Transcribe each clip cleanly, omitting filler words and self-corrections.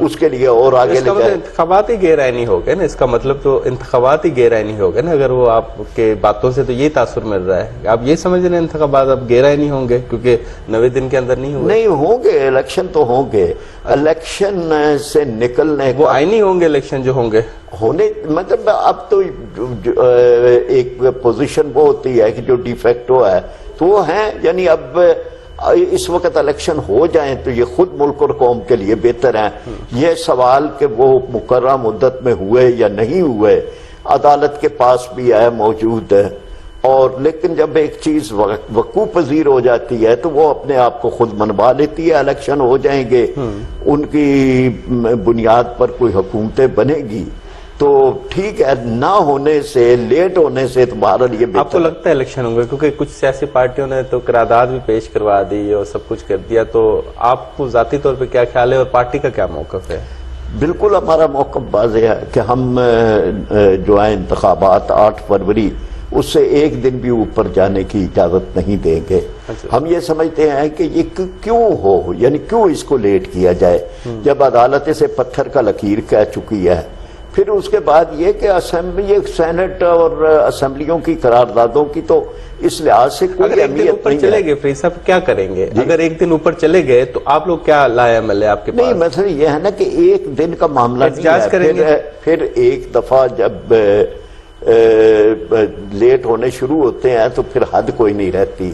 اس کے لیے اور آگے اس کا لے مطلب جائے. انتخابات ہی غیر آئینی ہو گئے نا، اس کا مطلب تو انتخابات ہی غیر آئینی ہو گئے نا، اگر وہ آپ کے باتوں سے تو یہی تاثر مل رہا ہے. آپ یہ سمجھ رہے ہیں انتخابات اب غیر آئینی ہوں گے کیونکہ 90 دن کے اندر نہیں ہوئے؟ نہیں ہوں گے، الیکشن تو ہوں گے. الیکشن سے نکلنے وہ آئینی ہوں گے الیکشن جو ہوں گے؟ ہونے مطلب اب تو ایک پوزیشن وہ ہوتی ہے کہ جو ڈی فیکٹو ہے تو وہ ہیں، یعنی اب اس وقت الیکشن ہو جائیں تو یہ خود ملک اور قوم کے لیے بہتر ہیں. یہ سوال کہ وہ مقررہ مدت میں ہوئے یا نہیں ہوئے عدالت کے پاس بھی ہے، موجود ہے. اور لیکن جب ایک چیز وقوع پذیر ہو جاتی ہے تو وہ اپنے آپ کو خود منوا لیتی ہے. الیکشن ہو جائیں گے، ان کی بنیاد پر کوئی حکومتیں بنے گی تو ٹھیک ہے، نہ ہونے سے، لیٹ ہونے سے تمہارا لیے بہتر. آپ کو لگتا ہے الیکشن ہوں گے؟ کیونکہ کچھ سیاسی پارٹیوں نے تو قرارداد بھی پیش کروا دی اور سب کچھ کر دیا، تو آپ کو ذاتی طور پہ کیا خیال ہے اور پارٹی کا کیا موقف ہے؟ بالکل ہمارا موقف واضح ہے کہ ہم جو ہے انتخابات 8 فروری اس سے ایک دن بھی اوپر جانے کی اجازت نہیں دیں گے. ہم یہ سمجھتے ہیں کہ یہ کیوں ہو، یعنی کیوں اس کو لیٹ کیا جائے جب عدالت اسے پتھر کا لکیر کہہ چکی ہے. پھر اس کے بعد یہ کہ اسمبلی، سینٹ اور اسمبلیوں کی قراردادوں کی تو اس لحاظ سے کوئی اگر ایک دن اہمیت اوپر نہیں چلے ہے. گئے فرید صاحب کیا کریں گے؟ اگر ایک دن اوپر چلے گئے تو آپ لوگ کیا لائے عمل ہے آپ کے نہیں، پاس؟ مثلا یہ ہے نا کہ ایک دن کا معاملہ نہیں احتجاج کریں ہے. گے؟ پھر ایک دفعہ جب لیٹ ہونے شروع ہوتے ہیں تو پھر حد کوئی نہیں رہتی.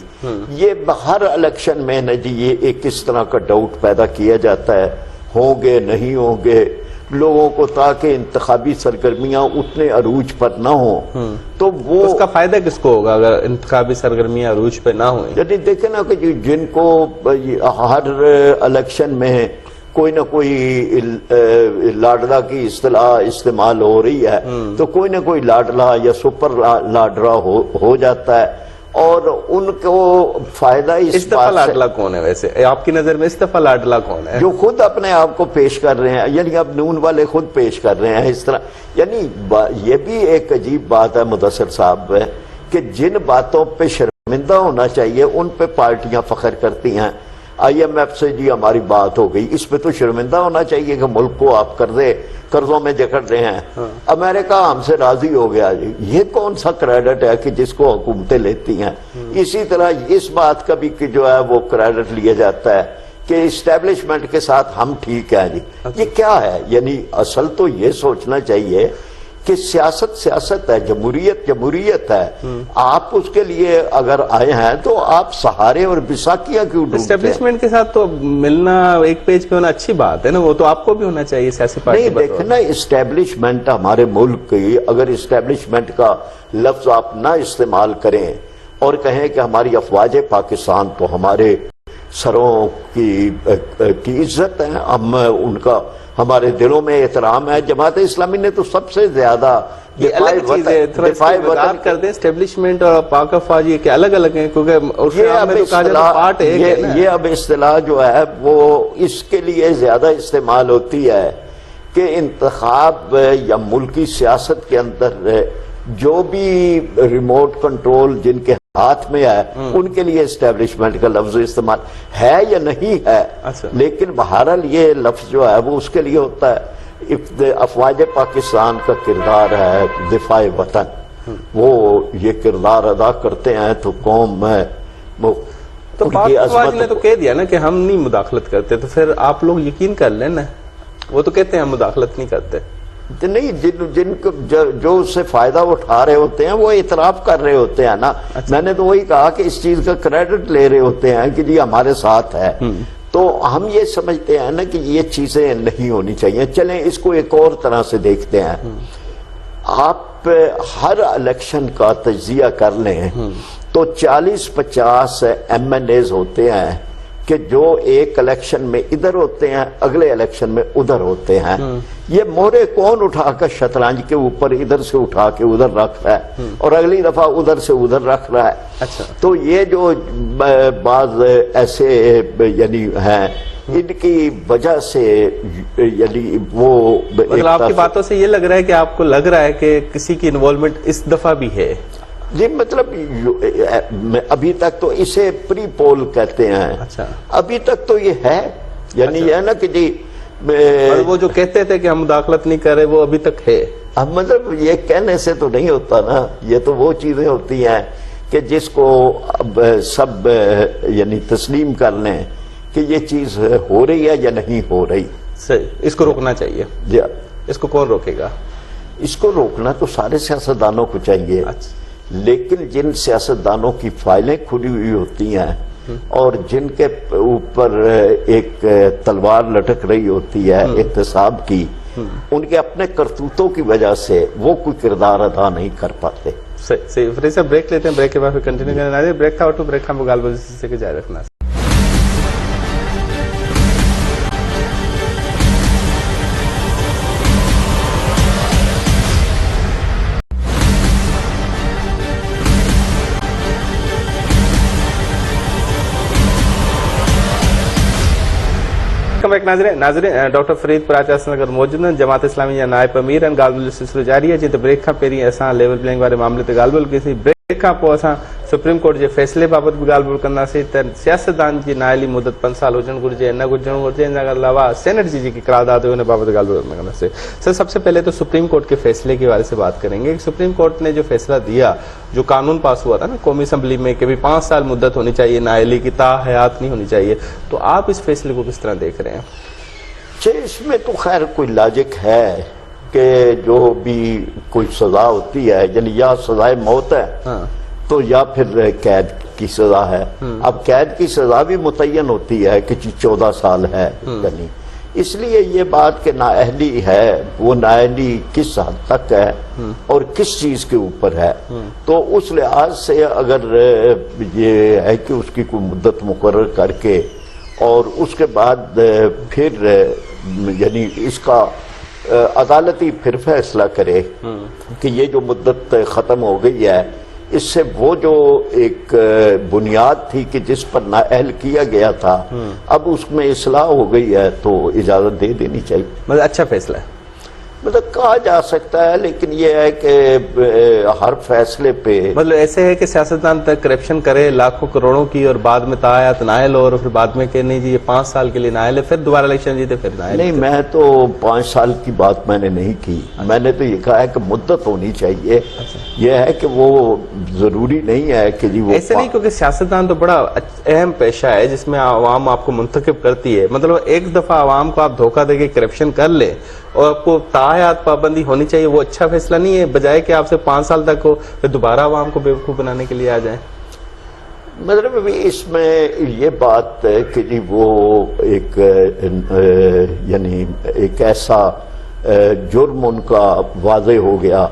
یہ ہر الیکشن میں نا جی یہ ایک اس طرح کا ڈاؤٹ پیدا کیا جاتا ہے، ہوں گے نہیں ہوں گے لوگوں کو، تاکہ انتخابی سرگرمیاں اتنے عروج پر نہ ہوں. تو وہ اس کا فائدہ کس کو ہوگا اگر انتخابی سرگرمیاں عروج پہ نہ ہوئیں؟ یعنی دیکھیں نا کہ جن کو ہر الیکشن میں کوئی نہ کوئی لاڈلا کی اصطلاح استعمال ہو رہی ہے تو کوئی نہ کوئی لاڈلا یا سپر لاڈلا ہو جاتا ہے، اور ان کو فائدہ اس دفعہ بات سے لاڈلا کون ہے ویسے آپ کی نظر میں؟ اس دفعہ لاڈلا کون ہے؟ جو خود اپنے آپ کو پیش کر رہے ہیں، یعنی اب نون والے خود پیش کر رہے ہیں اس طرح. یعنی یہ بھی ایک عجیب بات ہے مدثر صاحب کہ جن باتوں پہ شرمندہ ہونا چاہیے ان پہ پارٹیاں فخر کرتی ہیں. آئی ایم ایف سے جی ہماری بات ہو گئی، اس پہ تو شرمندہ ہونا چاہیے کہ ملک کو آپ قرضوں میں جکڑ رہے ہیں. امریکہ ہم سے راضی ہو گیا جی، یہ کون سا کریڈٹ ہے کہ جس کو حکومتیں لیتی ہیں؟ اسی طرح اس بات کا بھی کہ جو ہے وہ کریڈٹ لیا جاتا ہے کہ اسٹیبلشمنٹ کے ساتھ ہم ٹھیک ہیں جی. یہ کیا ہے؟ یعنی اصل تو یہ سوچنا چاہیے کہ سیاست ہے، جمہوریت ہے. آپ اس کے لیے اگر آئے ہیں تو آپ سہارے اور بساکیاں کیوں ڈھونڈتے ہیں؟ اسٹیبلشمنٹ کے ساتھ تو ملنا ایک پیج پہ ہونا اچھی بات ہے نا، وہ تو آپ کو بھی ہونا چاہیے سیاسی پارٹی. نہیں دیکھنا، اسٹیبلشمنٹ ہمارے ملک کی، اگر اسٹیبلشمنٹ کا لفظ آپ نہ استعمال کریں اور کہیں کہ ہماری افواج پاکستان تو ہمارے سروں کی عزت ہے، ہم ان کا ہمارے دلوں میں احترام ہے. جماعت اسلامی نے تو سب سے زیادہ یہ الگ چیز ہے، تھوڑا اس کی وضاحت کر دیں. اسٹیبلشمنٹ اور پاک افواج یہ کہ الگ الگ ہیں، کیونکہ یہ اب اصطلاح جو ہے وہ اس کے لیے زیادہ استعمال ہوتی ہے کہ انتخاب یا ملکی سیاست کے اندر جو بھی ریموٹ کنٹرول جن کے ہاتھ میں ہے ان کے لیے اسٹیبلشمنٹ کا لفظ استعمال ہے یا نہیں ہے. لیکن بہرحال یہ لفظ جو ہے وہ اس کے لیے ہوتا ہے. افواج پاکستان کا کردار ہے دفاع وطن، وہ یہ کردار ادا کرتے ہیں تو قوم میں تو پاک افواج نے تو کہہ دیا نا کہ ہم نہیں مداخلت کرتے، تو پھر آپ لوگ یقین کر لیں نا، وہ تو کہتے ہیں ہم مداخلت نہیں کرتے. نہیں، جن جو اس سے فائدہ اٹھا رہے ہوتے ہیں وہ اعتراف کر رہے ہوتے ہیں نا. میں نے تو وہی کہا کہ اس چیز کا کریڈٹ لے رہے ہوتے ہیں کہ جی ہمارے ساتھ ہے. تو ہم یہ سمجھتے ہیں نا کہ یہ چیزیں نہیں ہونی چاہیے. چلیں اس کو ایک اور طرح سے دیکھتے ہیں. آپ ہر الیکشن کا تجزیہ کر لیں تو 40-50 ایم این ایز ہوتے ہیں کہ جو ایک الیکشن میں ادھر ہوتے ہیں، اگلے الیکشن میں ادھر ہوتے ہیں. یہ مورے کون اٹھا کر شطرنج کے اوپر ادھر سے اٹھا کے ادھر رکھ رہا ہے اور اگلی دفعہ ادھر سے ادھر رکھ رہا ہے. تو یہ جو بعض ایسے یعنی ہیں ان کی وجہ سے یعنی وہ مطلب آپ کی باتوں سے یہ لگ رہا ہے کہ آپ کو لگ رہا ہے کہ کسی کی انوالومنٹ اس دفعہ بھی ہے. جی مطلب ابھی تک تو اسے پری پول کہتے ہیں. ابھی تک تو یہ ہے، یعنی یہ ہے نا کہ جی اور وہ جو کہتے تھے کہ ہم مداخلت نہیں کر رہے وہ ابھی تک ہے. اب مطلب یہ کہنے سے تو نہیں ہوتا نا, یہ تو وہ چیزیں ہوتی ہیں کہ جس کو اب سب یعنی تسلیم کر لیں کہ یہ چیز ہو رہی ہے یا نہیں ہو رہی. صحیح, اس کو روکنا چاہیے. جی, اس کو کون روکے گا؟ اس کو روکنا تو سارے سیاستدانوں کو چاہیے. لیکن جن سیاستدانوں کی فائلیں کھلی ہوئی ہوتی ہیں اور جن کے اوپر ایک تلوار لٹک رہی ہوتی ہے احتساب کی, ان کے اپنے کرتوتوں کی وجہ سے وہ کوئی کردار ادا نہیں کر پاتے. صحیح. فرید صاحب بریک لیتے ہیں, بریک کے بعد پھر کنٹینیو کرنا. بریک تھا, بریک ہم گال بازی سے جاری رکھنا. ناظرین ڈاکٹر فرید پراچا اگر موجود ہیں, جماعت اسلامی یا نائب امیر ہیں. گال بول سلسلو جاری ہے. جی تو بریک کھا پہری اساں لیول پلینگ والے معاملے تے گال بول کسی بریک کھا پو اساں سپریم کورٹ جے فیصلے بابت بھی گال بول کرنا سی تے سیاستدان جی نائلی مدت 5 سال ہوجن گرجے نہ گزرن گرجے. ان کے علاوہ سینٹ جی کی قرارداد ہونے بابت گال بول کرنا سے. سر سب سے پہلے تو سپریم کورٹ کے فیصلے کے بارے سے بات کریں گے. سپریم کورٹ نے جو فیصلہ دیا, جو قانون پاس ہوا تھا نا قومی اسمبلی میں کہ بھی 5 سال مدت ہونی چاہیے نائلی کی, تا حیات نہیں ہونی چاہیے, تو آپ اس فیصلے کو کس طرح دیکھ رہے ہیں؟ اس میں تو خیر کوئی لاجک ہے کہ جو بھی کوئی سزا ہوتی ہے یعنی یا سزائے موت ہے تو یا پھر قید کی سزا ہے. اب قید کی سزا بھی متعین ہوتی ہے کہ 14 سال ہے یعنی, اس لیے یہ بات کہ نااہلی ہے وہ نااہلی کس حد تک ہے اور کس چیز کے اوپر ہے, تو اس لحاظ سے اگر یہ ہے کہ اس کی کوئی مدت مقرر کر کے اور اس کے بعد پھر یعنی اس کا عدالتی پھر فیصلہ کرے کہ یہ جو مدت ختم ہو گئی ہے, اس سے وہ جو ایک بنیاد تھی کہ جس پر نااہل کیا گیا تھا اب اس میں اصلاح ہو گئی ہے تو اجازت دے دینی چاہیے. مطلب اچھا فیصلہ ہے, مطلب کہا جا سکتا ہے, لیکن یہ ہے کہ ہر فیصلے پہ مطلب ایسے ہے کہ سیاستدان تک کرپشن کرے لاکھوں کروڑوں کی اور بعد میں تاحیات نائل ہو, اور پھر بعد میں کہ نہیں جی یہ 5 سال کے لیے نائل ہے, پھر دوبارہ الیکشن جیتے پھر نائل. نہیں, میں تو 5 سال کی بات میں نے نہیں کی. میں نے تو یہ کہا ہے کہ مدت ہونی چاہیے. یہ ہے کہ وہ ضروری نہیں ہے کہ جی وہ ایسے نہیں, کیونکہ سیاستدان تو بڑا اہم پیشہ ہے جس میں عوام آپ کو منتخب کرتی ہے. مطلب ایک دفعہ عوام کو آپ دھوکہ دے کے کرپشن کر لے اور آپ کو تاحیات پابندی ہونی چاہیے, وہ اچھا فیصلہ نہیں ہے, بجائے کہ آپ سے 5 سال تک ہو پھر دوبارہ عوام کو بیوقوف بنانے کے لیے آ جائیں. مطلب ابھی اس میں یہ بات ہے کہ جی وہ ایک یعنی ایک ایسا جرم ان کا واضح ہو گیا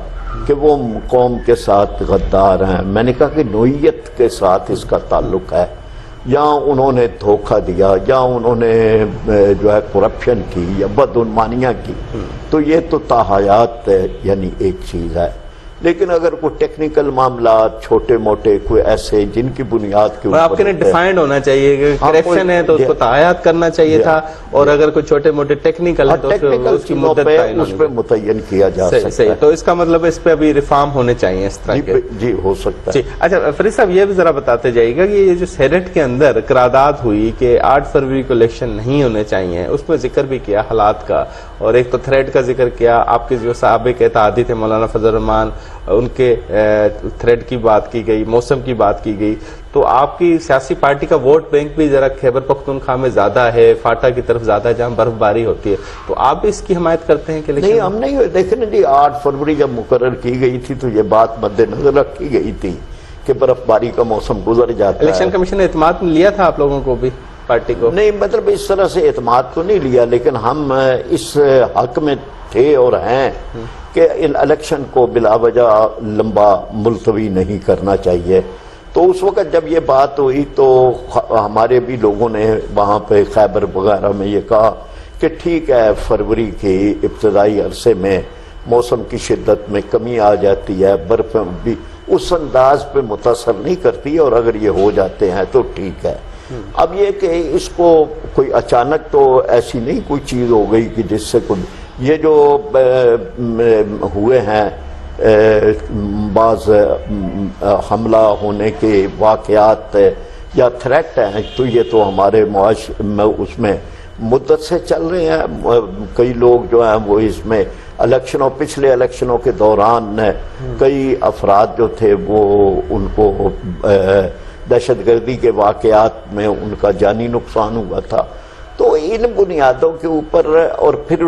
کہ وہ قوم کے ساتھ غدار ہیں. میں نے کہا کہ نوعیت کے ساتھ اس کا تعلق ہے, یا انہوں نے دھوکہ دیا یا انہوں نے جو ہے کرپشن کی یا بدعنوانیاں کی, تو یہ تو تاحیات یعنی ایک چیز ہے. لیکن اگر کوئی ٹیکنیکل معاملات چھوٹے موٹے کوئی ایسے جن کی بنیاد کے اوپر آپ کے لیے ڈیفائنڈ ہونا چاہیے کہ کرپشن ہے تو اس کو تاحیات کرنا چاہیے تھا, اور اگر کوئی چھوٹے موٹے ٹیکنیکل ہے تو اس کی مدت اس پہ متعین کیا جا سکتا ہے. تو اس کا مطلب اس پہ ابھی ریفارم ہونے چاہیے اس طرح کے. جی ہو سکتا ہے. اچھا فرید صاحب یہ بھی ذرا بتاتے جائیے گا کہ یہ جو سینیٹ کے اندر قرارداد ہوئی کہ 8 فروری کو الیکشن نہیں ہونے چاہیے, اس میں ذکر بھی کیا حالات کا, اور ایک تو تھریڈ کا ذکر کیا, آپ کے جو سابق اتحادی تھے مولانا فضل الرحمان ان کے تھریڈ کی بات کی گئی, موسم کی بات کی گئی, تو آپ کی سیاسی پارٹی کا ووٹ بینک بھی ذرا خیبر پختونخوا میں زیادہ ہے, فاٹا کی طرف زیادہ ہے جہاں برف باری ہوتی ہے, تو آپ بھی اس کی حمایت کرتے ہیں کہ نہیں؟ ہم نہیں, دیکھیں نا جی 8 فروری جب مقرر کی گئی تھی تو یہ بات مد نظر رکھی گئی تھی کہ برف باری کا موسم گزر جاتا ہے. الیکشن کمیشن نے اعتماد لیا تھا آپ لوگوں کو بھی, پارٹی کو؟ نہیں, مطلب اس طرح سے اعتماد تو نہیں لیا, لیکن ہم اس حق میں تھے اور ہیں کہ ان الیکشن کو بلا وجہ لمبا ملتوی نہیں کرنا چاہیے. تو اس وقت جب یہ بات ہوئی تو ہمارے بھی لوگوں نے وہاں پہ خیبر وغیرہ میں یہ کہا کہ ٹھیک ہے, فروری کے ابتدائی عرصے میں موسم کی شدت میں کمی آ جاتی ہے, برف بھی اس انداز پہ متاثر نہیں کرتی, اور اگر یہ ہو جاتے ہیں تو ٹھیک ہے. اب یہ کہ اس کو کوئی اچانک تو ایسی نہیں کوئی چیز ہو گئی کہ جس سے کوئی یہ جو ہوئے ہیں بعض حملہ ہونے کے واقعات یا تھریٹ ہیں, تو یہ تو ہمارے معاشرے میں اس میں مدت سے چل رہے ہیں. کئی لوگ جو ہیں وہ اس میں پچھلے الیکشنوں کے دوران کئی افراد جو تھے وہ ان کو دہشت گردی کے واقعات میں ان کا جانی نقصان ہوا تھا. تو ان بنیادوں کے اوپر اور پھر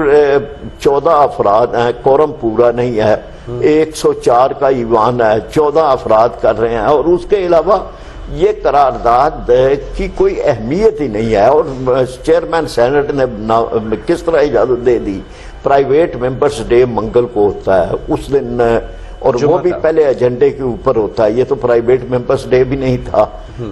14 افراد ہیں, کورم پورا نہیں ہے, 104 کا ایوان ہے, 14 افراد کر رہے ہیں, اور اس کے علاوہ یہ قرارداد کی کوئی اہمیت ہی نہیں ہے. اور چیئرمین سینٹ نے کس طرح اجازت دے دی؟ پرائیویٹ ممبرز ڈے منگل کو ہوتا ہے, اس دن, اور وہ بھی پہلے ایجنڈے کے اوپر ہوتا ہے. یہ تو پرائیویٹ ممبرز ڈے بھی نہیں تھا,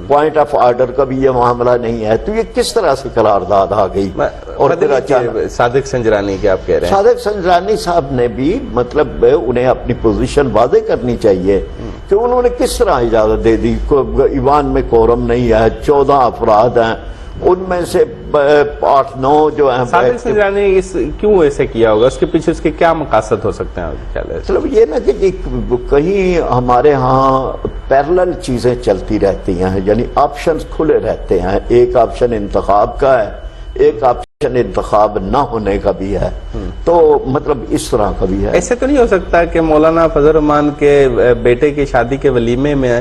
پوائنٹ آف آرڈر کا بھی یہ معاملہ نہیں ہے. تو یہ کس طرح سے قرارداد آ گئی؟ اور پھر صادق سنجرانی کے آپ کہہ رہے ہیں, صادق سنجرانی صاحب نے بھی مطلب انہیں اپنی پوزیشن واضح کرنی چاہیے کہ انہوں نے کس طرح اجازت دے دی. ایوان میں کورم نہیں ہے, 14 افراد ہیں, ان میں سے 8-9 جو ہیں. صادق سنجرانی کیوں ایسے کیا ہوگا؟ اس کے پیچھے اس کے کیا مقاصد ہو سکتے ہیں؟ مطلب یہ نا کہ کہیں ہمارے ہاں پیرلل چیزیں چلتی رہتی ہیں, یعنی آپشنز کھلے رہتے ہیں. ایک آپشن انتخاب کا ہے, ایک آپشن انتخاب نہ ہونے کا بھی ہے. تو مطلب اس طرح کا بھی ہے. ایسے تو نہیں ہو سکتا کہ مولانا فضل الرحمان کے بیٹے کی شادی کے ولیمے میں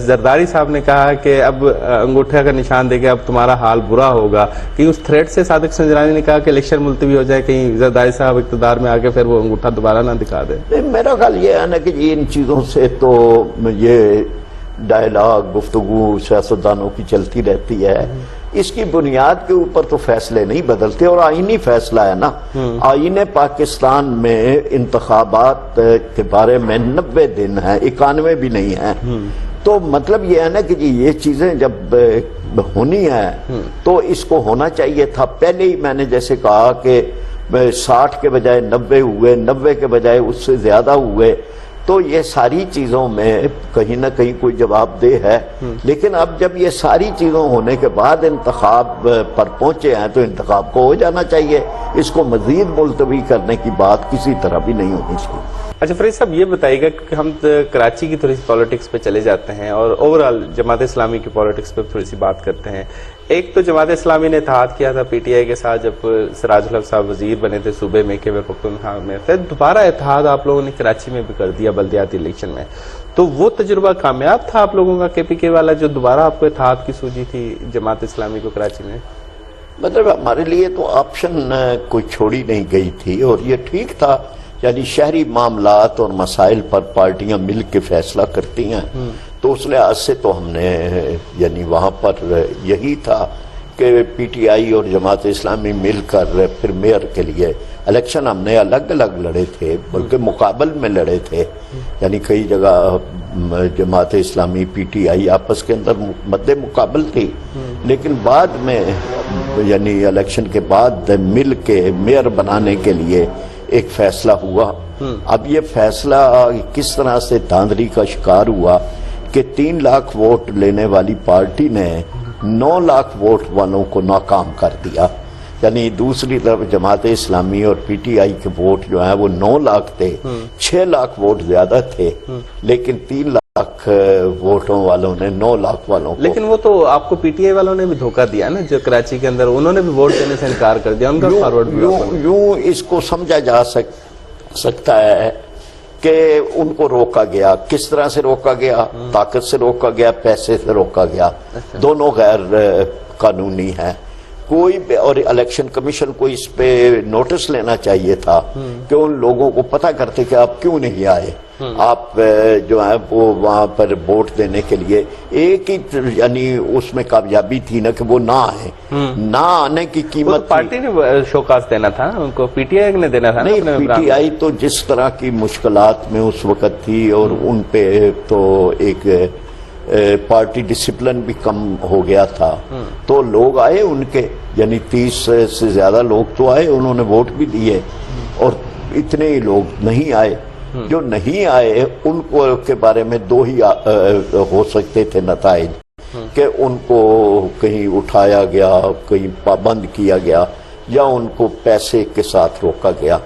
زرداری صاحب نے کہا کہ اب انگوٹھے کا نشان دے کے اب تمہارا حال برا ہوگا, کہ اس تھریٹ سے صادق سنجرانی نے کہا کہ الیکشن ملتوی ہو جائے, کہیں زرداری صاحب اقتدار میں آ کے پھر وہ انگوٹھا دوبارہ نہ دکھا دے؟ میرا خیال یہ ہے نا کہ ان چیزوں سے تو یہ ڈائلاگ گفتگو سیاستدانوں کی چلتی رہتی ہے. اس کی بنیاد کے اوپر تو فیصلے نہیں بدلتے, اور آئینی فیصلہ ہے نا. آئین پاکستان میں انتخابات کے بارے میں 90 دن ہیں, 91 بھی نہیں ہیں. تو مطلب یہ ہے نا کہ جی یہ چیزیں جب ہونی ہیں تو اس کو ہونا چاہیے تھا پہلے ہی. میں نے جیسے کہا کہ 60 کے بجائے 90 ہوئے, 90 کے بجائے اس سے زیادہ ہوئے. تو یہ ساری چیزوں میں کہیں نہ کہیں کوئی جواب دہ ہے. لیکن اب جب یہ ساری چیزوں ہونے کے بعد انتخاب پر پہنچے ہیں تو انتخاب کو ہو جانا چاہیے. اس کو مزید ملتوی کرنے کی بات کسی طرح بھی نہیں ہونی چاہیے. اچھا فرید صاحب یہ بتائیے گا کہ ہم کراچی کی تھوڑی سی پالیٹکس پہ چلے جاتے ہیں اور اوورال جماعت اسلامی کی پالیٹکس پہ تھوڑی سی بات کرتے ہیں. ایک تو جماعت اسلامی نے اتحاد کیا تھا پی ٹی آئی کے ساتھ جب سراج الحق صاحب وزیر بنے تھے صوبے میں خیبر پختونخوا میں. پھر دوبارہ اتحاد آپ لوگوں نے کراچی میں بھی کر دیا بلدیاتی الیکشن میں. تو وہ تجربہ کامیاب تھا آپ لوگوں کا کے پی کے والا جو دوبارہ آپ کو اتحاد کی سوجی تھی جماعت اسلامی کو کراچی میں؟ مطلب ہمارے لیے تو آپشن کوئی چھوڑی نہیں گئی تھی اور یہ ٹھیک تھا. یعنی شہری معاملات اور مسائل پر پارٹیاں مل کے فیصلہ کرتی ہیں. تو اس لحاظ سے تو ہم نے یعنی وہاں پر یہی تھا کہ پی ٹی آئی اور جماعت اسلامی مل کر پھر میئر کے لیے الیکشن ہم نے الگ الگ لڑے تھے بلکہ مقابل میں لڑے تھے. یعنی کئی جگہ Jamaat Islami P T I آپس کے اندر مد مقابل تھی, لیکن بعد میں یعنی الیکشن کے بعد مل کے میئر بنانے کے لیے ایک فیصلہ ہوا. اب یہ فیصلہ کس طرح سے دھاندلی کا شکار ہوا کہ 3 لاکھ ووٹ لینے والی پارٹی نے 9 لاکھ ووٹ والوں کو ناکام کر دیا. یعنی دوسری طرف جماعت اسلامی اور پی ٹی آئی کے ووٹ جو ہیں وہ 9 لاکھ تھے, 6 لاکھ ووٹ زیادہ تھے, لیکن 3 لاکھ ووٹوں والوں نے 9 لاکھ والوں کو. لیکن وہ تو آپ کو پی ٹی آئی والوں نے بھی دھوکہ دیا نا, جو کراچی کے اندر انہوں نے بھی ووٹ دینے سے انکار کر دیا. ان کا فارورڈ یوں اس کو سمجھا جا سکتا ہے کہ ان کو روکا گیا. کس طرح سے روکا گیا؟ طاقت سے روکا گیا, پیسے سے روکا گیا. دونوں غیر قانونی ہیں. کوئی اور الیکشن کمیشن کو اس پہ نوٹس لینا چاہیے تھا کہ ان لوگوں کو پتہ کرتے کہ آپ کیوں نہیں آئے. آپ جو ہیں وہ وہاں پر ووٹ دینے کے لیے ایک ہی یعنی اس میں کامیابی تھی نا کہ وہ نہ آئے. نہ آنے کی قیمت پارٹی نے شوکاز دینا تھا ان کو, پی ٹی آئی نے دینا تھا. نہیں, پی ٹی آئی تو جس طرح کی مشکلات میں اس وقت تھی اور ان پہ تو ایک پارٹی ڈسپلن بھی کم ہو گیا تھا. تو لوگ آئے ان کے, یعنی 30 سے زیادہ لوگ تو آئے, انہوں نے ووٹ بھی دیے. اور اتنے ہی لوگ نہیں آئے. جو نہیں آئے ان کو کے بارے میں 2 ہی ہو سکتے تھے نتائج, کہ ان کو کہیں اٹھایا گیا, کہیں پابند کیا گیا, یا ان کو پیسے کے ساتھ روکا گیا.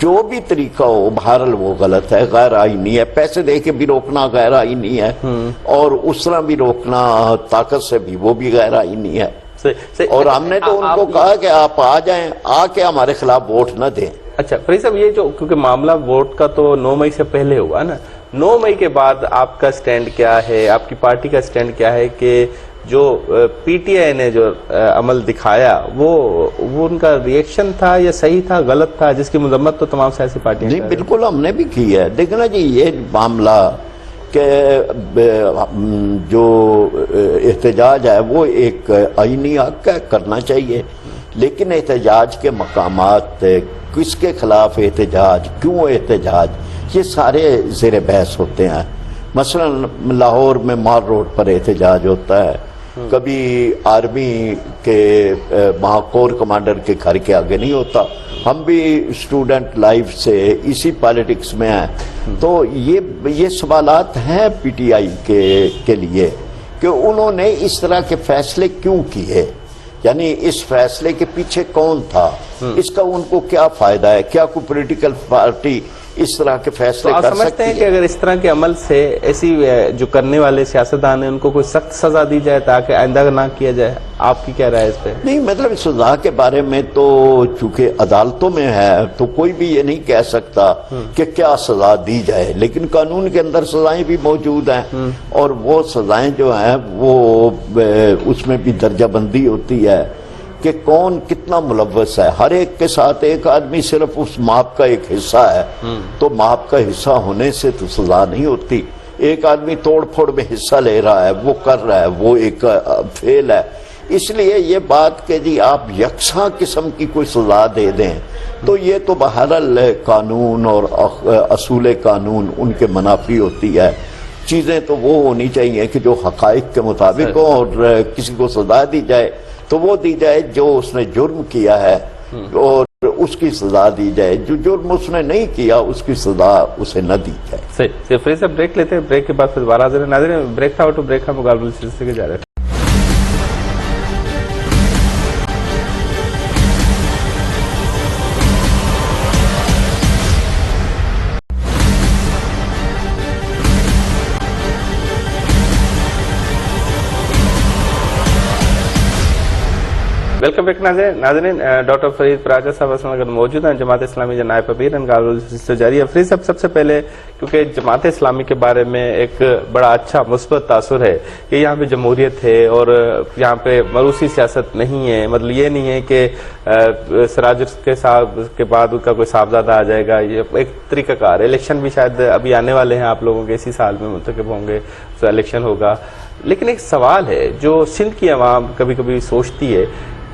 جو بھی طریقہ ہو بہرحال وہ غلط ہے, غیر آئینی ہے. پیسے دے کے بھی روکنا غیر آئینی ہے, اور اس طرح بھی روکنا طاقت سے بھی, وہ بھی غیر آئینی ہے. اور ہم نے تو ان کو کہا کہ آپ آ جائیں, آ کے ہمارے خلاف ووٹ نہ دیں. اچھا فرید صاحب, یہ جو کیونکہ معاملہ ووٹ کا تو 9 مئی سے پہلے ہوا نا, 9 مئی کے بعد آپ کا سٹینڈ کیا ہے, آپ کی پارٹی کا سٹینڈ کیا ہے کہ جو پی ٹی آئی نے جو عمل دکھایا وہ ان کا ریئیکشن تھا یا صحیح تھا, غلط تھا, جس کی مذمت تو تمام سیاسی پارٹیاں نہیں بالکل ہم نے بھی کی ہے. دیکھنا جی یہ معاملہ کہ جو احتجاج ہے وہ ایک آئینی حق ہے, کرنا چاہیے, لیکن احتجاج کے مقامات, کس کے خلاف احتجاج, کیوں احتجاج, یہ سارے زیر بحث ہوتے ہیں. مثلا لاہور میں مال روڈ پر احتجاج ہوتا ہے, کبھی آرمی کے وہاں کور کمانڈر کے گھر کے آگے نہیں ہوتا. ہم بھی اسٹوڈنٹ لائف سے اسی پالیٹکس میں ہیں, تو یہ سوالات ہیں پی ٹی آئی کے لیے کہ انہوں نے اس طرح کے فیصلے کیوں کیے, یعنی اس فیصلے کے پیچھے کون تھا, اس کا ان کو کیا فائدہ ہے, کیا کوئی پولیٹیکل پارٹی اس طرح کے فیصلے کر سکتی ہے. آپ سمجھتے ہیں کہ اگر اس طرح کے عمل سے ایسی جو کرنے والے سیاستدان ہیں ان کو کوئی سخت سزا دی جائے تاکہ آئندہ نہ کیا جائے, آپ کی کیا رائے اس پہ؟ نہیں مطلب سزا کے بارے میں تو چونکہ عدالتوں میں ہے تو کوئی بھی یہ نہیں کہہ سکتا کہ کیا سزا دی جائے, لیکن قانون کے اندر سزائیں بھی موجود ہیں, اور وہ سزائیں جو ہیں وہ اس میں بھی درجہ بندی ہوتی ہے کہ کون کتنا ملوث ہے. ہر ایک کے ساتھ ایک آدمی صرف اس ماپ کا ایک حصہ ہے تو ماپ کا حصہ ہونے سے تو سزا نہیں ہوتی. ایک آدمی توڑ پھوڑ میں حصہ لے رہا ہے, وہ کر رہا ہے, وہ ایک فیل ہے. اس لیے یہ بات کہ جی آپ یکساں قسم کی کوئی سزا دے دیں تو یہ تو بہرحال قانون اور اصول قانون ان کے منافی ہوتی ہے. چیزیں تو وہ ہونی چاہیے کہ جو حقائق کے مطابق ہوں, اور کسی کو سزا دی جائے تو وہ دی جائے جو اس نے جرم کیا ہے, اور اس کی سزا دی جائے. جو جرم اس نے نہیں کیا اس کی سزا اسے نہ دی جائے. صحیح. فرید صاحب بریک لیتے ہیں, بریک کے بعد پھر دوبارہ حاضر ہیں. ناظرین بریک تھا, آؤٹ آف بریک کا مقابلہ سلسلے کے جا رہے تھے. ویلکم بیک ناظرین. ڈاکٹر فرید پراجا صاحب اگر موجود ہیں, جماعت اسلامی کے نائب امیر ہیں, جاری ہے. فرید صاحب سب سے پہلے کیونکہ جماعت اسلامی کے بارے میں ایک بڑا اچھا مثبت تاثر ہے کہ یہاں پہ جمہوریت ہے اور یہاں پہ مروسی سیاست نہیں ہے. مطلب یہ نہیں ہے کہ سراج کے بعد ان کا کوئی صاحبزادہ آ جائے گا, یہ ایک طریقہ کار ہے. الیکشن بھی شاید ابھی آنے والے ہیں آپ لوگوں کے, اسی سال میں منتخب ہوں گے تو الیکشن ہوگا. لیکن ایک سوال ہے جو سندھ کی عوام کبھی کبھی سوچتی ہے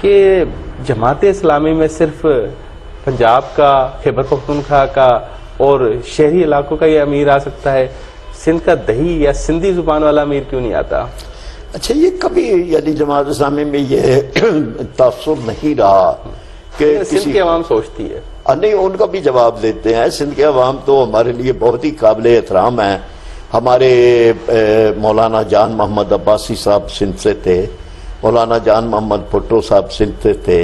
کہ جماعت اسلامی میں صرف پنجاب کا, خیبر پختونخوا کا اور شہری علاقوں کا یہ امیر آ سکتا ہے, سندھ کا دہی یا سندھی زبان والا امیر کیوں نہیں آتا؟ اچھا یہ کبھی یعنی جماعت اسلامی میں یہ تاثر نہیں رہا کہ سندھ کی عوام سوچتی ہے. نہیں, ان کا بھی جواب دیتے ہیں. سندھ کے عوام تو ہمارے لیے بہت ہی قابل احترام ہیں. ہمارے مولانا جان محمد عباسی صاحب سندھ سے تھے, مولانا جان محمد بھٹو صاحب سندھ سے تھے,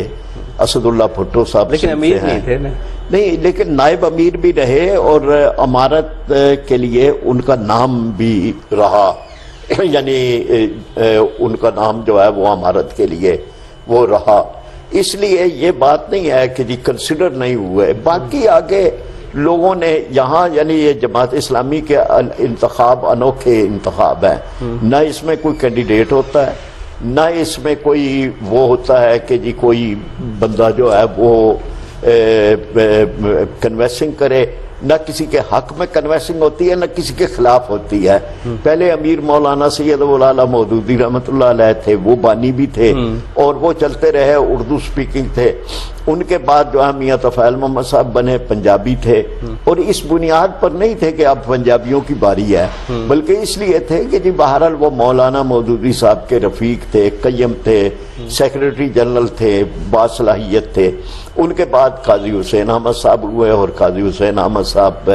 اسد اللہ بھٹو صاحب لیکن امیر نہیں تھے نا. نہیں, لیکن نائب امیر بھی رہے اور امارت کے لیے ان کا نام بھی رہا. یعنی ان کا نام جو ہے وہ امارت کے لیے وہ رہا. اس لیے یہ بات نہیں ہے کہ جی کنسیڈر نہیں ہوئے. باقی آگے لوگوں نے یہاں یعنی یہ جماعت اسلامی کے انتخاب انوکھے انتخاب ہیں. نہ اس میں کوئی کینڈیڈیٹ ہوتا ہے, نہ اس میں کوئی وہ ہوتا ہے کہ جی کوئی بندہ جو ہے وہ کنویسنگ کرے. نہ کسی کے حق میں کنویسنگ ہوتی ہے, نہ کسی کے خلاف ہوتی ہے. پہلے امیر مولانا سید ابوالعلا مودودی رحمۃ اللہ علیہ تھے, وہ بانی بھی تھے اور وہ چلتے رہے, اردو سپیکنگ تھے. ان کے بعد جو ہے میاں طفیل محمد صاحب بنے, پنجابی تھے, اور اس بنیاد پر نہیں تھے کہ اب پنجابیوں کی باری ہے, بلکہ اس لیے تھے کہ جی بہرحال وہ مولانا مودودی صاحب کے رفیق تھے, قیم تھے, سیکریٹری جنرل تھے, باصلاحیت تھے. ان کے بعد قاضی حسین احمد صاحب ہوئے, اور قاضی حسین احمد صاحب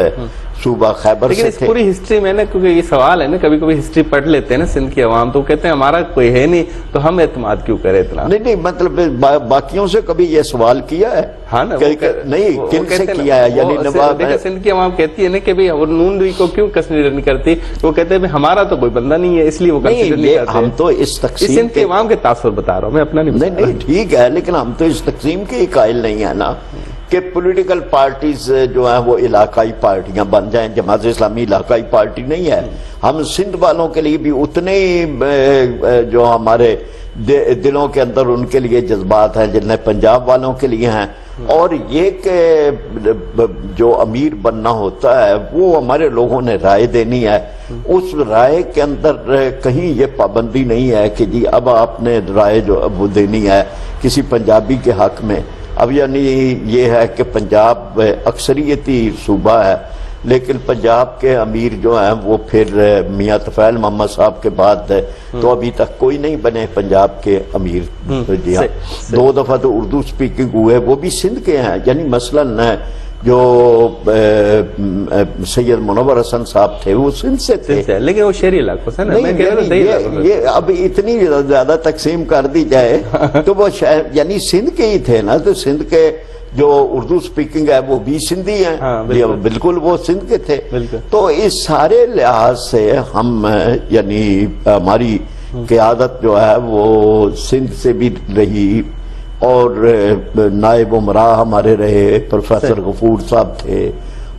صوبہ خیبر لیکن سے اس تھے. پوری ہسٹری میں نا، کیونکہ یہ سوال ہے نا، کبھی کبھی ہسٹری پڑھ لیتے ہیں نا سندھ کی عوام، تو کہتے ہیں ہمارا کوئی ہے نہیں تو ہم اعتماد کیوں کریں اتنا. نہیں مطلب باقیوں سے کبھی یہ سوال کیا ہے؟ ہاں نا، نہیں، کن سے کیا ہے؟ یعنی نواب سندھ کی عوام کہتی ہے نا کہ نون لیگ کو کیوں کنسیڈر نہیں کرتی، وہ کہتے ہیں ہمارا تو کوئی بندہ نہیں ہے اس لیے وہ کنسیڈر نہیں کرتے. ہم تو اس تقسیم سندھ کی عوام کے تاثر بتا رہا ہوں میں، اپنا نہیں ٹھیک ہے، لیکن ہم تو اس تقسیم کے ہی قائل نہیں ہے نا کہ پولیٹیکل پارٹیز جو ہیں وہ علاقائی پارٹیاں بن جائیں. جماعت اسلامی علاقائی پارٹی نہیں ہے. ہم سندھ والوں کے لیے بھی اتنے ہی جو ہمارے دلوں کے اندر ان کے لیے جذبات ہیں جتنے پنجاب والوں کے لیے ہیں. اور یہ کہ جو امیر بننا ہوتا ہے وہ ہمارے لوگوں نے رائے دینی ہے. اس رائے کے اندر کہیں یہ پابندی نہیں ہے کہ جی اب آپ نے رائے جو اب دینی ہے کسی پنجابی کے حق میں. اب یعنی یہ ہے کہ پنجاب اکثریتی صوبہ ہے، لیکن پنجاب کے امیر جو ہیں وہ پھر میاں طفیل محمد صاحب کے بعد تو ابھی تک کوئی نہیں بنے پنجاب کے امیر. جی ہاں، 2 دفعہ تو اردو سپیکنگ ہوئے، وہ بھی سندھ کے ہیں. یعنی مثلاً جو سید منور حسن صاحب تھے وہ سندھ سے تھے، لیکن وہ شہری علاقوں سے نا. یہ اب اتنی زیادہ تقسیم کر دی جائے تو وہ یعنی سندھ کے ہی تھے نا. تو سندھ کے جو اردو سپیکنگ ہے وہ بھی سندھی ہیں. بالکل وہ سندھ کے تھے. تو اس سارے لحاظ سے ہم یعنی ہماری قیادت جو ہے وہ سندھ سے بھی رہی، اور نائب امراء ہمارے رہے، پروفیسر غفور صاحب تھے،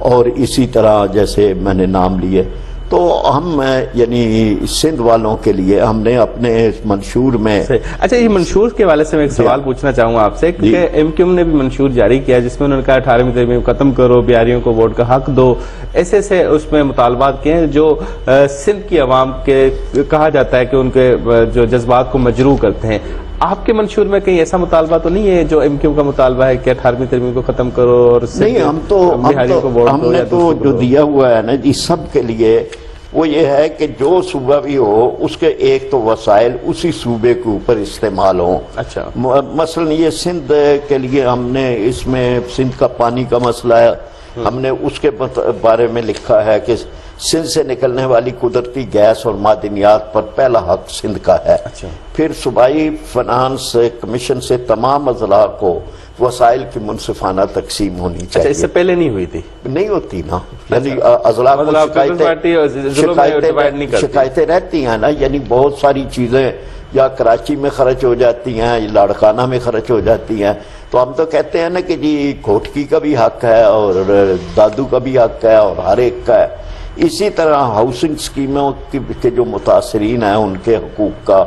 اور اسی طرح جیسے میں نے نام لیے. تو ہم یعنی سندھ والوں کے لیے ہم نے اپنے منشور میں. اچھا، یہ منشور کے حوالے سے میں ایک سوال پوچھنا چاہوں گا آپ سے، کہ ایم کیو ایم نے بھی منشور جاری کیا جس میں انہوں نے کہا 18ویں ترمیم ختم کرو، بیاریوں کو ووٹ کا حق دو. ایسے ایسے اس میں مطالبات کیے ہیں جو سندھ کی عوام کے کہا جاتا ہے کہ ان کے جو جذبات کو مجروح کرتے ہیں. آپ کے منشور میں کہیں ایسا مطالبہ تو نہیں ہے جو ایم کیو کا مطالبہ ہے کہ 18ویں ترمیم کو ختم کرو اور نہیں؟ ہم نے تو جو دیا ہوا ہے نا جی سب کے لیے وہ یہ ہے کہ جو صوبہ بھی ہو اس کے ایک تو وسائل اسی صوبے کے اوپر استعمال ہوں. اچھا، مثلا یہ سندھ کے لیے ہم نے اس میں سندھ کا پانی کا مسئلہ ہے، ہم نے اس کے بارے میں لکھا ہے کہ سندھ سے نکلنے والی قدرتی گیس اور معدنیات پر پہلا حق سندھ کا ہے. پھر صوبائی فنانس کمیشن سے تمام اضلاع کو وسائل کی منصفانہ تقسیم ہونی چاہیے. اس سے پہلے نہیں ہوئی تھی؟ نہیں ہوتی نا، یعنی اضلاع کو شکایتیں رہتی ہیں نا. یعنی بہت ساری چیزیں یا کراچی میں خرچ ہو جاتی ہیں یا لاڑکانہ میں خرچ ہو جاتی ہیں. تو ہم تو کہتے ہیں نا کہ جی گھوٹکی کا بھی حق ہے اور دادو کا بھی حق ہے اور ہر ایک کا ہے. اسی طرح ہاؤسنگ سکیموں کے جو متاثرین ہیں ان کے حقوق کا.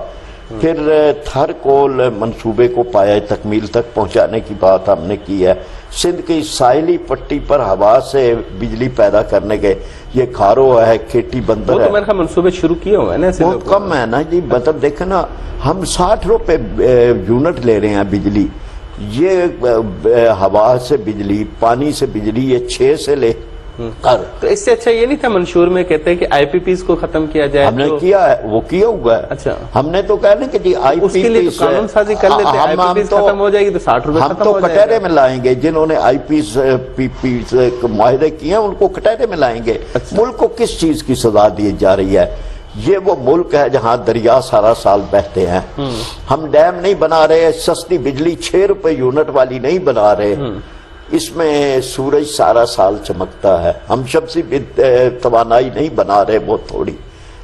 پھر تھر کول منصوبے کو پایہ تکمیل تک پہنچانے کی بات ہم نے کی ہے. سندھ کی ساحلی پٹی پر ہوا سے بجلی پیدا کرنے کے یہ کھارو ہے، کھیٹی بندر ہے. میرے خیال منصوبے شروع کیے ہوئے ہیں، بہت کم ہے نا جی. مطلب دیکھیں نا، ہم 60 روپے یونٹ لے رہے ہیں بجلی. یہ ہوا سے بجلی، پانی سے بجلی یہ 6 سے لے کر. تو اس سے اچھا یہ نہیں تھا منشور میں کہتے ہیں کہ آئی پی پیز کو ختم کیا جائے؟ ہم نے کیا ہے، وہ کیا ہوا ہے. اچھا، ہم نے تو کہا نا کہ جی آئی پی پیز قانون سازی کر لیتے ہیں، آئی پی پیز ختم ہو جائے گی تو 60 روپے ہم تو کٹہرے میں لائیں گے. جنہوں نے آئی پی پیز معاہدے کیے ہیں ان کو کٹہرے میں لائیں گے. ملک کو کس چیز کی سزا دی جا رہی ہے؟ یہ وہ ملک ہے جہاں دریا سارا سال بہتے ہیں. ہم ڈیم نہیں بنا رہے، سستی بجلی 6 روپے یونٹ والی نہیں بنا رہے. اس میں سورج سارا سال چمکتا ہے. ہم شمسی توانائی نہیں بنا رہے بہت تھوڑی،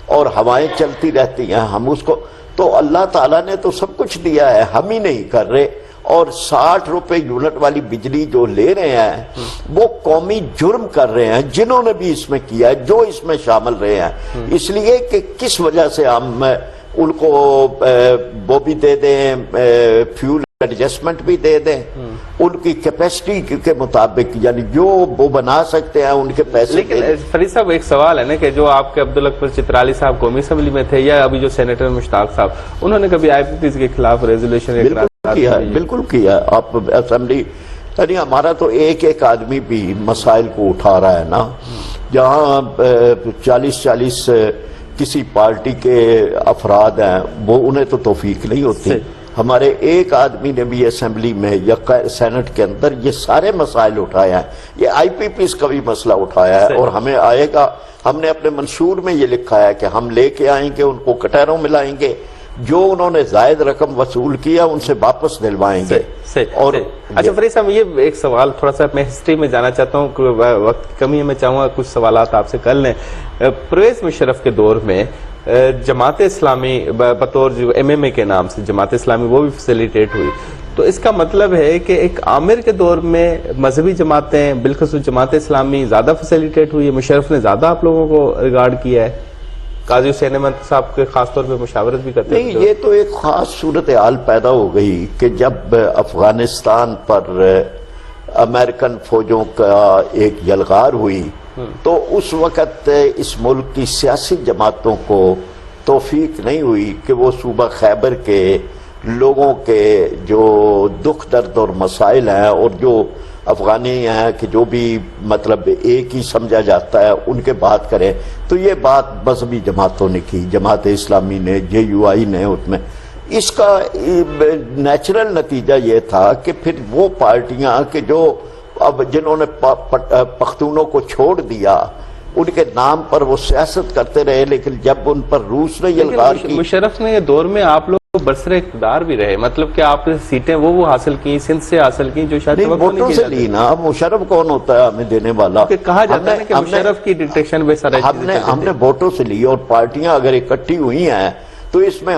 اور ہوائیں چلتی رہتی ہیں. ہم اس کو تو اللہ تعالیٰ نے تو سب کچھ دیا ہے، ہم ہی نہیں کر رہے. اور 60 روپے یونٹ والی بجلی جو لے رہے ہیں وہ قومی جرم کر رہے ہیں جنہوں نے بھی اس میں کیا ہے، جو اس میں شامل رہے ہیں. اس لیے کہ کس وجہ سے ہم ان کو وہ بھی دے دیں، فیول ایڈجسٹمنٹ بھی دے دیں ان کی کیپیسٹی کے مطابق، یعنی جو وہ بنا سکتے ہیں ان کے پیسے. لیکن فرید صاحب ایک سوال ہے نا کہ جو آپ کے عبدالاکبر چترالی صاحب قومی اسمبلی میں تھے یا ابھی جو سینیٹر مشتاق صاحب، انہوں نے کبھی آئی پی پیز کے خلاف ریزولوشن بالکل کیا. آپ اسمبلی یعنی ہمارا تو ایک آدمی بھی مسائل کو اٹھا رہا ہے نا. جہاں 40 کسی پارٹی کے افراد ہیں وہ انہیں تو توفیق نہیں ہوتی. ہمارے ایک آدمی نے بھی اسمبلی میں یا سینٹ کے اندر یہ سارے مسائل اٹھایا ہے، یہ آئی پی پیز کا بھی مسئلہ اٹھایا ہے، اور ہمیں آئے گا، ہم نے اپنے منشور میں یہ لکھا ہے کہ ہم لے کے آئیں گے، ان کو کٹہروں میں لائیں گے، جو انہوں نے زائد رقم وصول کیا ان سے واپس دلوائیں گے۔ اور اچھا فرید صاحب، یہ ایک سوال تھوڑا سا میں ہسٹری میں جانا چاہتا ہوں، وقت کی کمی ہے، میں چاہوں گا کچھ سوالات آپ سے کر لیں۔ پرویز مشرف کے دور میں جماعت اسلامی بطور جو ایم ایم اے کے نام سے جماعت اسلامی وہ بھی فیسیلیٹیٹ ہوئی، تو اس کا مطلب ہے کہ ایک عامر کے دور میں مذہبی جماعتیں بالخصوص جماعت اسلامی زیادہ فیسیلیٹیٹ ہوئی ہے، مشرف نے زیادہ آپ لوگوں کو ریگارڈ کیا ہے، قاضی حسین احمد صاحب کے خاص طور پہ مشاورت بھی کرتے ہیں؟ نہیں، یہ تو ایک خاص صورتحال پیدا ہو گئی کہ جب افغانستان پر امریکن فوجوں کا ایک یلغار ہوئی تو اس وقت اس ملک کی سیاسی جماعتوں کو توفیق نہیں ہوئی کہ وہ صوبہ خیبر کے لوگوں کے جو دکھ درد اور مسائل ہیں اور جو افغانی ہیں کہ جو بھی مطلب ایک ہی سمجھا جاتا ہے ان کے بات کریں، تو یہ بات مذہبی جماعتوں نے کی، جماعت اسلامی نے، جے یو آئی نے، اس میں اس کا نیچرل نتیجہ یہ تھا کہ پھر وہ پارٹیاں کہ جو اب جنہوں نے پختونوں کو چھوڑ دیا ان کے نام پر وہ سیاست کرتے رہے، لیکن جب ان پر روس نے یلغار کی۔ مشرف نے یہ دور میں آپ لوگ برسر اقتدار بھی رہے، مطلب کہ آپ نے سیٹیں وہ حاصل کی، سندھ سے حاصل کی جو شاید ووٹوں سے لی نا۔ مشرف کون ہوتا ہے ہمیں دینے والا؟ کہا جاتا ہے کہ مشرف کی ڈکٹیشن پہ سارا ہم نے ووٹوں سے لی، اور پارٹیاں اگر اکٹھی ہوئی ہیں تو اس میں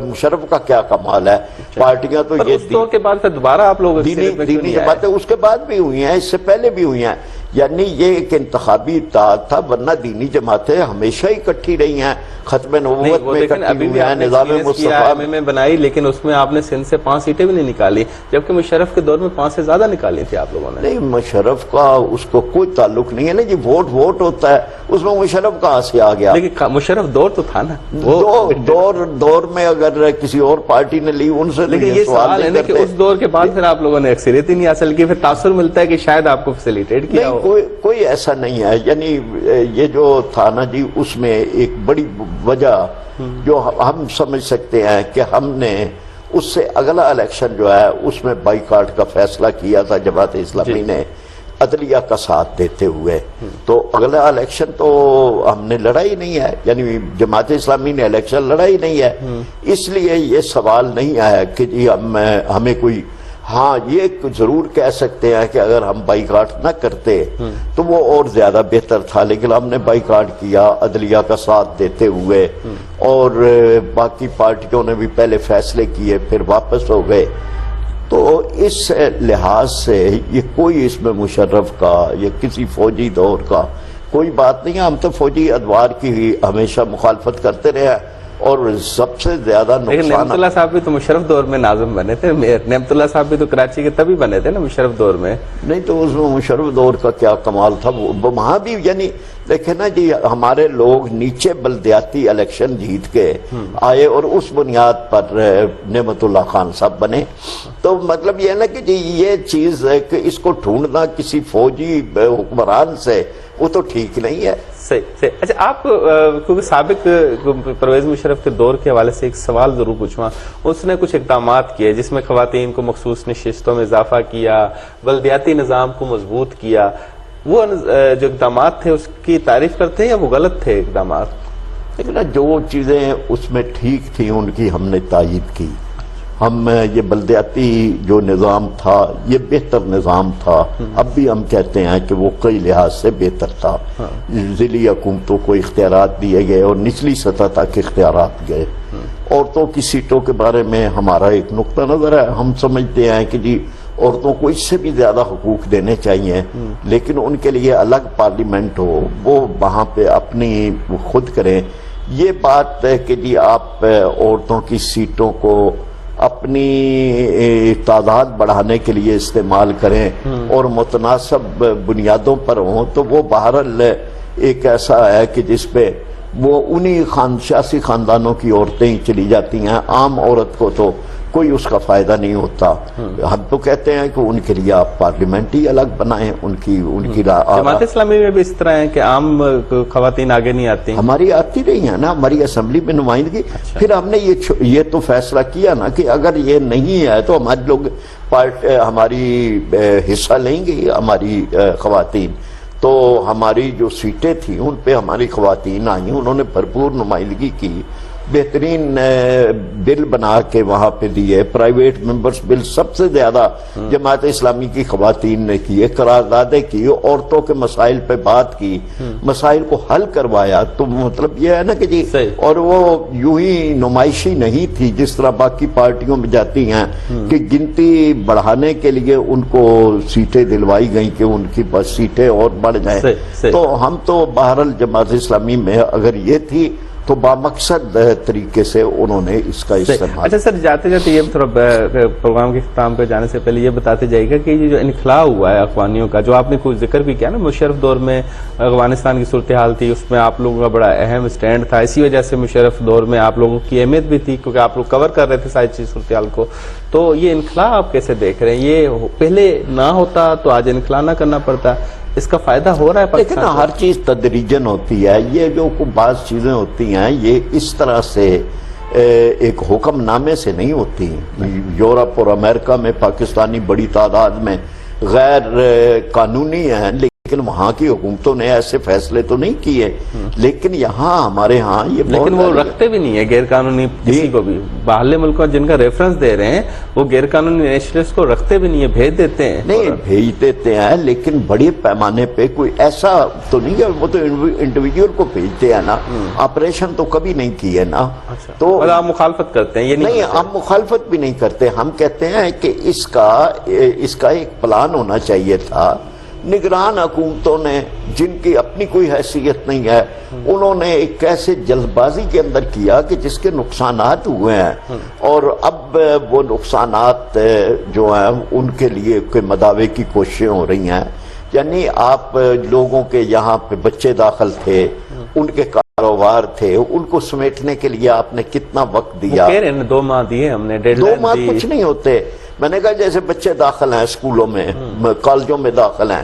مشرف کا کیا کمال ہے؟ پارٹیاں تو یہ اس دور کے بعد پھر دوبارہ آپ لوگ دینی جماعتیں اس کے بعد بھی ہوئی ہیں، اس سے پہلے بھی ہوئی ہیں، یعنی یہ ایک انتخابی اتحاد تھا، ورنہ دینی جماعتیں ہمیشہ اکٹھی رہی ہیں، ختم نبوت میں اکٹھی ہوئی ہیں، نظام مصطفیٰ میں بنائی، لیکن اس میں آپ نے سندھ سے 5 سیٹیں بھی نہیں نکالی، جبکہ مشرف کے دور میں 5 سے زیادہ نکالی تھی آپ لوگوں نے۔ نہیں، مشرف کا اس کو کوئی تعلق نہیں ہے نا جی، ووٹ ہوتا ہے، اس میں مشرف کہاں سے آ گیا؟ لیکن مشرف دور تو تھا نا، دور میں اگر کسی اور پارٹی نے لی ان سے، لیکن یہ سوال ہے نا کہ اس دور کے بعد پھر آپ لوگوں نے اکثریت ہی نہیں حاصل کی، پھر تاثر ملتا ہے کہ شاید آپ کو فیسیلیٹیٹ کیا ہو۔ کوئی ایسا نہیں ہے، یعنی یہ جو تھا نا جی، اس میں ایک بڑی وجہ جو ہم سمجھ سکتے ہیں کہ ہم نے اس سے اگلا الیکشن جو ہے اس میں بائیکاٹ کا فیصلہ کیا تھا جماعت اسلامی نے عدلیہ کا ساتھ دیتے ہوئے، تو اگلا الیکشن تو ہم نے لڑائی نہیں ہے، یعنی جماعت اسلامی نے الیکشن لڑائی نہیں ہے، اس لیے یہ سوال نہیں آیا کہ جی ہمیں کوئی، ہاں یہ ضرور کہہ سکتے ہیں کہ اگر ہم بائیکاٹ نہ کرتے تو وہ اور زیادہ بہتر تھا، لیکن ہم نے بائیکاٹ کیا عدلیہ کا ساتھ دیتے ہوئے، اور باقی پارٹیوں نے بھی پہلے فیصلے کیے پھر واپس ہو گئے، تو اس لحاظ سے یہ کوئی اس میں مشرف کا یا کسی فوجی دور کا کوئی بات نہیں ہے۔ ہم تو فوجی ادوار کی ہمیشہ مخالفت کرتے رہے ہیں، اور سب سے زیادہ لیکن نعمت اللہ صاحب بھی تو مشرف دور میں ناظم بنے تھے، نعمت اللہ صاحب بھی تو کراچی کے تبھی بنے تھے نا مشرف دور میں۔ نہیں تو اس میں مشرف دور کا کیا کمال تھا؟ وہاں بھی یعنی دیکھیں نا جی، ہمارے لوگ نیچے بلدیاتی الیکشن جیت کے آئے اور اس بنیاد پر نعمت اللہ خان صاحب بنے، تو مطلب یہ نا کہ جی یہ چیز ہے کہ اس کو ڈھونڈنا کسی فوجی حکمران سے وہ تو ٹھیک نہیں ہے۔ صحیح۔ اچھا، آپ کیونکہ سابق پرویز مشرف کے دور کے حوالے سے ایک سوال ضرور پوچھوں، اس نے کچھ اقدامات کیے جس میں خواتین کو مخصوص نشستوں میں اضافہ کیا، بلدیاتی نظام کو مضبوط کیا، وہ جو اقدامات تھے اس کی تعریف کرتے ہیں یا وہ غلط تھے اقدامات؟ لیکن جو چیزیں اس میں ٹھیک تھیں ان کی ہم نے تائید کی، ہم یہ بلدیاتی جو نظام تھا یہ بہتر نظام تھا، اب بھی ہم کہتے ہیں کہ وہ کئی لحاظ سے بہتر تھا، ضلعی حکومتوں کو اختیارات دیے گئے اور نچلی سطح تک اختیارات گئے۔ عورتوں کی سیٹوں کے بارے میں ہمارا ایک نقطہ نظر ہے، ہم سمجھتے ہیں کہ جی عورتوں کو اس سے بھی زیادہ حقوق دینے چاہیے، لیکن ان کے لیے الگ پارلیمنٹ ہو، وہ وہاں پہ اپنی خود کریں۔ یہ بات ہے کہ جی آپ عورتوں کی سیٹوں کو اپنی تعداد بڑھانے کے لیے استعمال کریں اور متناسب بنیادوں پر ہوں، تو وہ بہرحال ایک ایسا ہے کہ جس پہ وہ انہی سیاسی خاندانوں کی عورتیں ہی چلی جاتی ہیں، عام عورت کو تو کوئی اس کا فائدہ نہیں ہوتا. ہم تو کہتے ہیں کہ ان کے لیے آپ پارلیمنٹ ہی الگ بنائیں. ان کی جماعت اسلامی میں بھی اس طرح ہے کہ عام خواتین آگے نہیں آتی. ہماری آتی رہی ہیں نا, ہماری اسمبلی میں نمائندگی. پھر ہم نے یہ تو فیصلہ کیا نا کہ اگر یہ نہیں ہے تو ہمارے لوگ ہماری حصہ لیں گے ہماری خواتین. تو ہماری جو سیٹیں تھیں ان پہ ہماری خواتین آئیں, انہوں نے بھرپور نمائندگی کی, بہترین بل بنا کے وہاں پہ دیے. پرائیویٹ ممبرز بل سب سے زیادہ جماعت اسلامی کی خواتین نے کیے, قراردادیں کی, عورتوں کے مسائل پہ بات کی, مسائل کو حل کروایا. تو مطلب یہ ہے نا کہ جی, اور وہ یوں ہی نمائشی نہیں تھی جس طرح باقی پارٹیوں میں جاتی ہیں کہ گنتی بڑھانے کے لیے ان کو سیٹیں دلوائی گئیں کہ ان کی بس سیٹیں اور بڑھ جائیں. تو ہم تو بہرحال جماعت اسلامی میں اگر یہ تھی تو بامقصد طریقے سے انہوں نے اس کا استعمال. اچھا سر, جاتے جاتے یہ تھوڑا پروگرام کے اختتام پہ جانے سے پہلے یہ بتاتے جائے گا کہ یہ جو انخلاء ہوا ہے اخوانیوں کا, جو آپ نے کچھ ذکر بھی کیا نا, مشرف دور میں افغانستان کی صورتحال تھی, اس میں آپ لوگوں کا بڑا اہم سٹینڈ تھا. اسی وجہ سے مشرف دور میں آپ لوگوں کی اہمیت بھی تھی کیونکہ آپ لوگ کور کر رہے تھے ساری چیز صورتحال کو. تو یہ انخلاء آپ کیسے دیکھ رہے ہیں؟ یہ پہلے نہ ہوتا تو آج انخلاء نہ کرنا پڑتا, اس کا فائدہ ہو رہا ہے لیکن ہر چیز تدریجن ہوتی ہے. یہ جو بعض چیزیں ہوتی ہیں یہ اس طرح سے ایک حکم نامے سے نہیں ہوتی. یورپ اور امریکہ میں پاکستانی بڑی تعداد میں غیر قانونی ہیں, لیکن وہاں کی حکومتوں نے ایسے فیصلے تو نہیں کیے. لیکن یہاں ہمارے ہاں یہ لیکن وہ رکھتے بھی نہیں ہے غیر قانونی کسی کو بھی. باہرلے ملکوں جن کا ریفرنس دے رہے ہیں وہ غیر قانونی نیشنلسٹ کو رکھتے بھی نہیں ہے, بھیج دیتے ہیں. نہیں بھیج دیتے ہیں, لیکن بڑے پیمانے پہ کوئی ایسا تو نہیں ہے. وہ تو انڈیویجول کو بھیجتے ہیں نا, آپریشن تو کبھی نہیں کیے نا. تو آپ مخالفت کرتے ہیں؟ یہ نہیں, ہم مخالفت بھی نہیں کرتے. ہم کہتے ہیں کہ اس کا ایک پلان ہونا چاہیے تھا. نگران حکومتوں نے جن کی اپنی کوئی حیثیت نہیں ہے, انہوں نے ایک ایسے جلد بازی کے اندر کیا کہ جس کے نقصانات ہوئے ہیں, اور اب وہ نقصانات جو ہیں ان کے لیے مداوے کی کوششیں ہو رہی ہیں. یعنی آپ لوگوں کے یہاں پہ بچے داخل تھے, ان کے کاروبار تھے, ان کو سمیٹنے کے لیے آپ نے کتنا وقت دیا. 2 ماہ دیے ہم نے, 2 ماہ کچھ نہیں ہوتے. میں نے کہا جیسے بچے داخل ہیں اسکولوں میں, کالجوں میں داخل ہیں,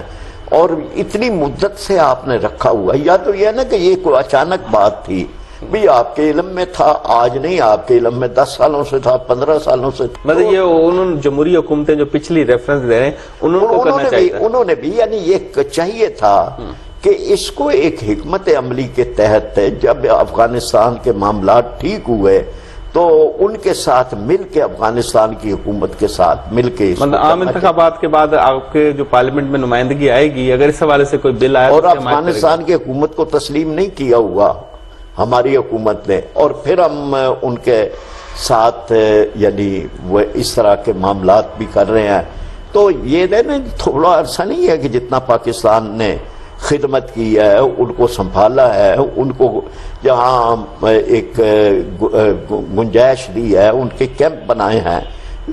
اور اتنی مدت سے آپ نے رکھا ہوا. یا تو یہ نا کہ یہ کوئی اچانک بات تھی, بھی آپ کے علم میں تھا, آج نہیں, آپ کے علم میں 10 سالوں سے تھا, 15 سالوں سے. مطلب یہ انہوں نے جمہوری حکومتیں جو پچھلی ریفرنس دے رہے ہیں انہوں نے بھی یعنی یہ چاہیے تھا کہ اس کو ایک حکمت عملی کے تحت جب افغانستان کے معاملات ٹھیک ہوئے تو ان کے ساتھ مل کے, افغانستان کی حکومت کے ساتھ مل کے, مطلب عام انتخابات کے بعد آپ کے جو پارلیمنٹ میں نمائندگی آئے گی, اگر اس حوالے سے کوئی بل آیا, اور افغانستان کی حکومت کو تسلیم نہیں کیا ہوا ہماری حکومت نے, اور پھر ہم ان کے ساتھ یعنی وہ اس طرح کے معاملات بھی کر رہے ہیں. تو یہ تھوڑا عرصہ نہیں ہے کہ جتنا پاکستان نے خدمت کی ہے, ان کو سنبھالا ہے, ان کو جہاں ایک گنجائش دی ہے, ان کے کیمپ بنائے ہیں,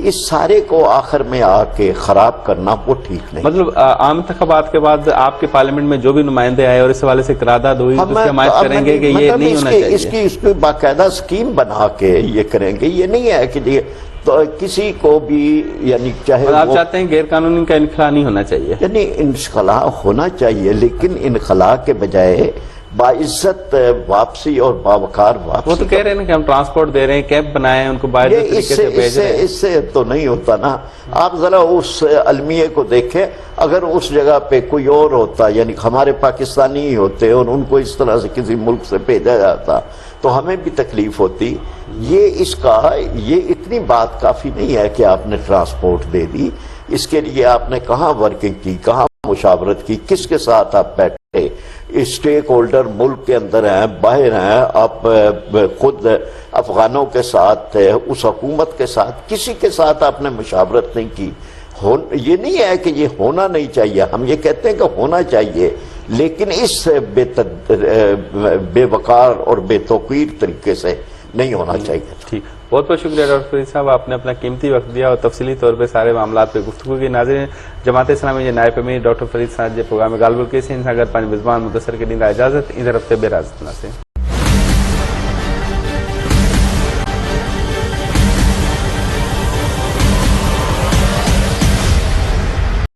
اس سارے کو آخر میں آ کے خراب کرنا وہ ٹھیک نہیں. مطلب عام انتخابات کے بعد آپ کے پارلیمنٹ میں جو بھی نمائندے آئے اور اس حوالے سے قرارداد ہوئی, اس کی حمایت کریں گے کہ یہ نہیں ہونا چاہیے؟ اس کی باقاعدہ اسکیم بنا کے یہ کریں گے. یہ نہیں ہے کہ تو کسی کو بھی یعنی چاہے آپ چاہتے ہیں غیر قانونی کا انخلاء نہیں ہونا چاہیے؟ یعنی انخلاء ہونا چاہیے, لیکن انخلاء کے بجائے باعزت واپسی اور باوقار واپسی. وہ تو کہہ رہے ہیں کہ ہم ٹرانسپورٹ دے رہے ہیں, کیمپ بنائے ہیں, ان کو باعزت طریقے سے بھیج رہے ہیں. اس سے تو نہیں ہوتا نا. آپ ذرا اس المیے کو دیکھیں, اگر اس جگہ پہ کوئی اور ہوتا, یعنی ہمارے پاکستانی ہی ہوتے اور ان کو اس طرح سے کسی ملک سے بھیجا جاتا تو ہمیں بھی تکلیف ہوتی. یہ اتنی بات کافی نہیں ہے کہ آپ نے ٹرانسپورٹ دے دی. اس کے لیے آپ نے کہاں ورکنگ کی, کہاں مشاورت کی, کس کے ساتھ آپ بیٹھے, اسٹیک ہولڈر ملک کے اندر ہیں, باہر ہیں, آپ خود افغانوں کے ساتھ, اس حکومت کے ساتھ, کسی کے ساتھ آپ نے مشاورت نہیں کی. یہ نہیں ہے کہ یہ ہونا نہیں چاہیے, ہم یہ کہتے ہیں کہ ہونا چاہیے, لیکن اس بے وقار اور بے توقیر طریقے سے نہیں ہونا چاہیے. ٹھیک, بہت بہت شکریہ ڈاکٹر فرید صاحب, آپ نے اپنا قیمتی وقت دیا اور تفصیلی طور پہ سارے معاملات پہ گفتگو کی. ناظرین, جماعت اسلامی نائب امیر ڈاکٹر فرید صاحب جی پروگرام گالبل کے سے اگر پانچ میزبان مدثر کے دن اجازت ادھر ہفتے بے راست نہ سے